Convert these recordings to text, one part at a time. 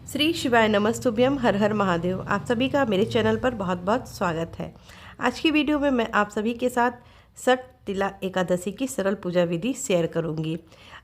श्री शिवाय नमस्तुभ्यम, हर हर महादेव। आप सभी का मेरे चैनल पर बहुत बहुत स्वागत है। आज की वीडियो में मैं आप सभी के साथ सठ तिला एकादशी की सरल पूजा विधि शेयर करूंगी।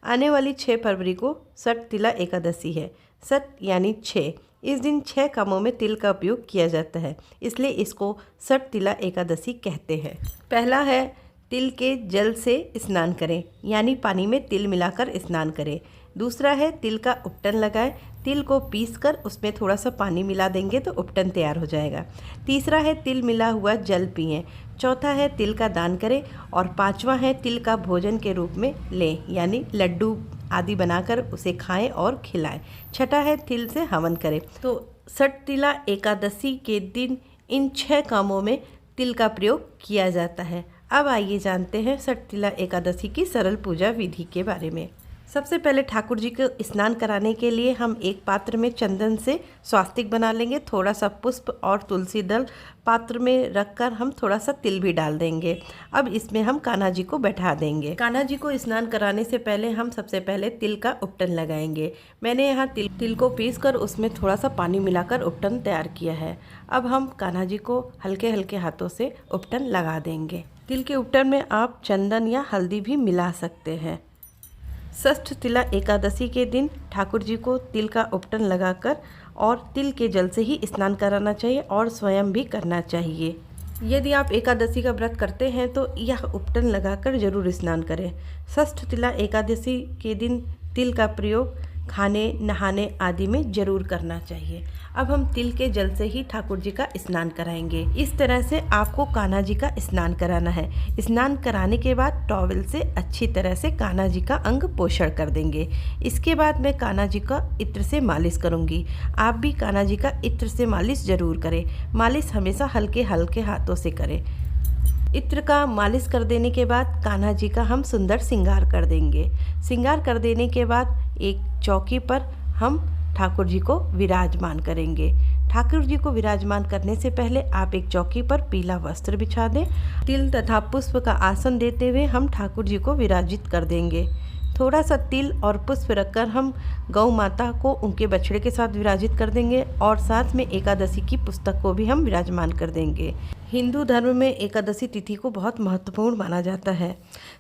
आने वाली 6 फरवरी को सठ तिला एकादशी है। सठ यानी 6। इस दिन 6 कामों में तिल का उपयोग किया जाता है, इसलिए इसको सठ तिला एकादशी कहते हैं। पहला है तिल के जल से स्नान करें, यानी पानी में तिल मिलाकर स्नान करें। दूसरा है तिल का उपटन लगाएं। तिल को पीसकर उसमें थोड़ा सा पानी मिला देंगे तो उपटन तैयार हो जाएगा। तीसरा है तिल मिला हुआ जल पिएं। चौथा है तिल का दान करें। और पांचवा है तिल का भोजन के रूप में लें, यानी लड्डू आदि बनाकर उसे खाएं और खिलाएं। छठा है तिल से हवन करें। तो सठ तिला एकादशी के दिन इन 6 कामों में तिल का प्रयोग किया जाता है। अब आइए जानते हैं सठ तिला एकादशी की सरल पूजा विधि के बारे में। सबसे पहले ठाकुर जी को स्नान कराने के लिए हम एक पात्र में चंदन से स्वास्तिक बना लेंगे। थोड़ा सा पुष्प और तुलसी दल पात्र में रखकर हम थोड़ा सा तिल भी डाल देंगे। अब इसमें हम कान्हा जी को बैठा देंगे। कान्हा जी को स्नान कराने से पहले हम सबसे पहले तिल का उपटन लगाएंगे। मैंने यहाँ तिल को पीस कर उसमें थोड़ा सा पानी मिलाकर उपटन तैयार किया है। अब हम कान्हा जी को हल्के हल्के हाथों से उपटन लगा देंगे। तिल के उपटन में आप चंदन या हल्दी भी मिला सकते हैं। षष्ठ तिला एकादशी के दिन ठाकुर जी को तिल का उपटन लगाकर और तिल के जल से ही स्नान कराना चाहिए और स्वयं भी करना चाहिए। यदि आप एकादशी का व्रत करते हैं तो यह उपटन लगाकर जरूर स्नान करें। षष्ठ तिला एकादशी के दिन तिल का प्रयोग खाने नहाने आदि में जरूर करना चाहिए। अब हम तिल के जल से ही ठाकुर जी का स्नान कराएंगे। इस तरह से आपको कान्हा जी का स्नान कराना है। स्नान कराने के बाद टॉवेल से अच्छी तरह से कान्हा जी का अंग पोषण कर देंगे। इसके बाद मैं कान्हा जी का इत्र से मालिश करूंगी। आप भी कान्हा जी का इत्र से मालिश जरूर करें। मालिश हमेशा हल्के हल्के हाथों से करें। इत्र का मालिश कर देने के बाद कान्हा जी का हम सुंदर श्रृंगार कर देंगे। श्रृंगार कर देने के बाद एक चौकी पर हम ठाकुर जी को विराजमान करेंगे। ठाकुर जी को विराजमान करने से पहले आप एक चौकी पर पीला वस्त्र बिछा दें। तिल तथा पुष्प का आसन देते हुए हम ठाकुर जी को विराजित कर देंगे। थोड़ा सा तिल और पुष्प रखकर हम गौ माता को उनके बछड़े के साथ विराजित कर देंगे और साथ में एकादशी की पुस्तक को भी हम विराजमान कर देंगे। हिंदू धर्म में एकादशी तिथि को बहुत महत्वपूर्ण माना जाता है।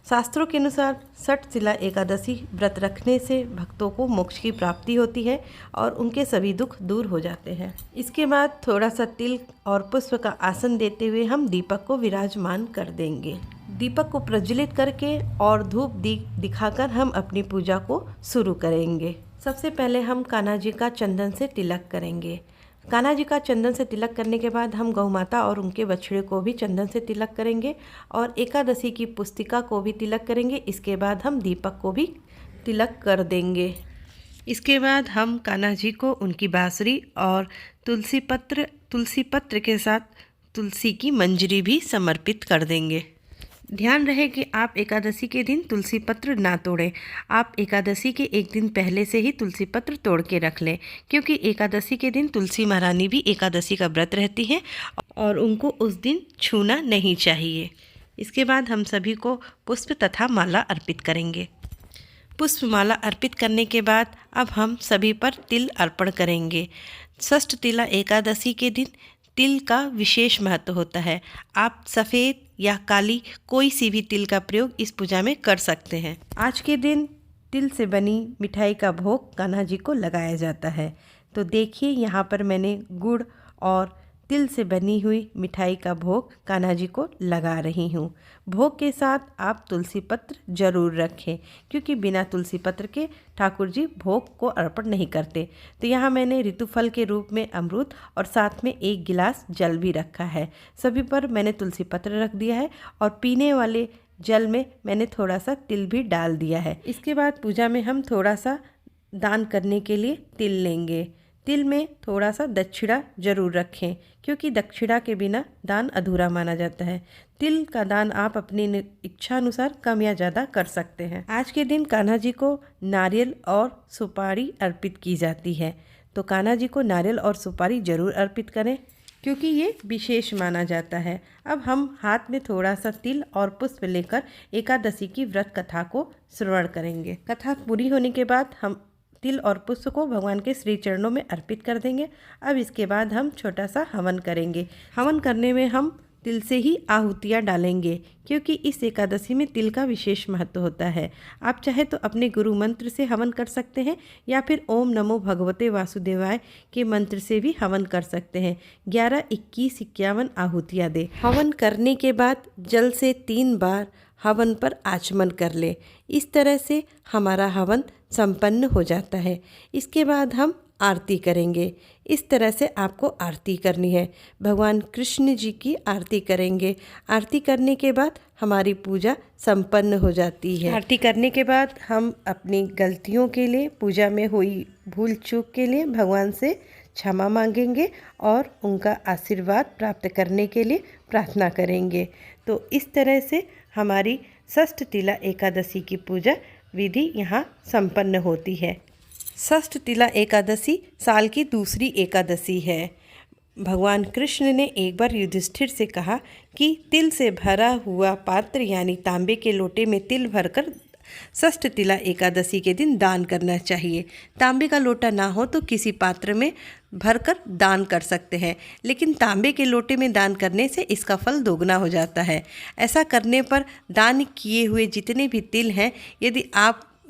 शास्त्रों के अनुसार सठ तिला एकादशी व्रत रखने से भक्तों को मोक्ष की प्राप्ति होती है और उनके सभी दुख दूर हो जाते हैं। इसके बाद थोड़ा सा तिल और पुष्प का आसन देते हुए हम दीपक को विराजमान कर देंगे। दीपक को प्रज्वलित करके और धूप दिखाकर हम अपनी पूजा को शुरू करेंगे। सबसे पहले हम कान्हा जी का चंदन से तिलक करेंगे। कान्हा जी का चंदन से तिलक करने के बाद हम गौ माता और उनके बछड़े को भी चंदन से तिलक करेंगे और एकादशी की पुस्तिका को भी तिलक करेंगे। इसके बाद हम दीपक को भी तिलक कर देंगे। इसके बाद हम कान्हा जी को उनकी बांसुरी और तुलसी पत्र के साथ तुलसी की मंजरी भी समर्पित कर देंगे। ध्यान रहे कि आप एकादशी के दिन तुलसी पत्र ना तोड़ें। आप एकादशी के एक दिन पहले से ही तुलसी पत्र तोड़ के रख लें, क्योंकि एकादशी के दिन तुलसी महारानी भी एकादशी का व्रत रहती हैं और उनको उस दिन छूना नहीं चाहिए। इसके बाद हम सभी को पुष्प तथा माला अर्पित करेंगे। पुष्प माला अर्पित करने के बाद अब हम सभी पर तिल अर्पण करेंगे। षष्ठ तिला एकादशी के दिन तिल का विशेष महत्व होता है। आप सफ़ेद या काली कोई सी भी तिल का प्रयोग इस पूजा में कर सकते हैं। आज के दिन तिल से बनी मिठाई का भोग कान्हा जी को लगाया जाता है। तो देखिए यहाँ पर मैंने गुड़ और तिल से बनी हुई मिठाई का भोग कान्हा जी को लगा रही हूँ। भोग के साथ आप तुलसी पत्र जरूर रखें, क्योंकि बिना तुलसी पत्र के ठाकुर जी भोग को अर्पण नहीं करते। तो यहाँ मैंने ऋतुफल के रूप में अमरूद और साथ में 1 गिलास जल भी रखा है। सभी पर मैंने तुलसी पत्र रख दिया है और पीने वाले जल में मैंने थोड़ा सा तिल भी डाल दिया है। इसके बाद पूजा में हम थोड़ा सा दान करने के लिए तिल लेंगे। तिल में थोड़ा सा दक्षिणा जरूर रखें, क्योंकि दक्षिणा के बिना दान अधूरा माना जाता है। तिल का दान आप अपनी इच्छा अनुसार कम या ज़्यादा कर सकते हैं। आज के दिन कान्हा जी को नारियल और सुपारी अर्पित की जाती है। तो कान्हा जी को नारियल और सुपारी जरूर अर्पित करें, क्योंकि ये विशेष माना जाता है। अब हम हाथ में थोड़ा सा तिल और पुष्प लेकर एकादशी की व्रत कथा को श्रवण करेंगे। कथा पूरी होने के बाद हम तिल और पुष्प को भगवान के श्री चरणों में अर्पित कर देंगे। अब इसके बाद हम छोटा सा हवन करेंगे। हवन करने में हम तिल से ही आहुतियाँ डालेंगे, क्योंकि इस एकादशी में तिल का विशेष महत्व होता है। आप चाहे तो अपने गुरु मंत्र से हवन कर सकते हैं या फिर ओम नमो भगवते वासुदेवाय के मंत्र से भी हवन कर सकते हैं। 11, 21, 51 आहुतियाँ दे। हवन करने के बाद जल से 3 बार हवन पर आचमन कर ले। इस तरह से हमारा हवन संपन्न हो जाता है। इसके बाद हम आरती करेंगे। इस तरह से आपको आरती करनी है। भगवान कृष्ण जी की आरती करेंगे। आरती करने के बाद हमारी पूजा संपन्न हो जाती है। आरती करने के बाद हम अपनी गलतियों के लिए, पूजा में हुई भूल चूक के लिए भगवान से क्षमा मांगेंगे और उनका आशीर्वाद प्राप्त करने के लिए प्रार्थना करेंगे। तो इस तरह से हमारी षष्ठ तिला एकादशी की पूजा विधि यहाँ संपन्न होती है। षष्ठ तिला एकादशी साल की दूसरी एकादशी है। भगवान कृष्ण ने एक बार युधिष्ठिर से कहा कि तिल से भरा हुआ पात्र यानी तांबे के लोटे में तिल भरकर षष्ठ तिला एकादशी के दिन दान करना चाहिए। तांबे का लोटा ना हो तो किसी पात्र में भरकर दान कर सकते हैं, लेकिन तांबे के लोटे में दान करने से इसका फल दोगुना हो जाता है। ऐसा करने पर दान किए हुए जितने भी तिल हैं,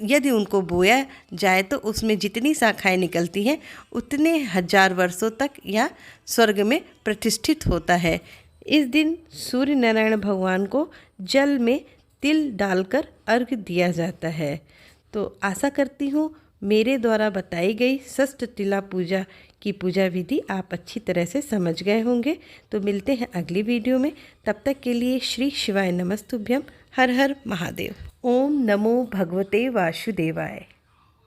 यदि उनको बोया जाए तो उसमें जितनी शाखाएं निकलती हैं उतने 1000 वर्षों तक या स्वर्ग में प्रतिष्ठित होता है। इस दिन सूर्य नारायण भगवान को जल में तिल डालकर अर्घ्य दिया जाता है। तो आशा करती हूँ मेरे द्वारा बताई गई षष्ठ तिला पूजा की पूजा विधि आप अच्छी तरह से समझ गए होंगे। तो मिलते हैं अगली वीडियो में। तब तक के लिए श्री शिवाय नमस्तुभ्यम। हर हर महादेव। ओम नमो भगवते वासुदेवाय।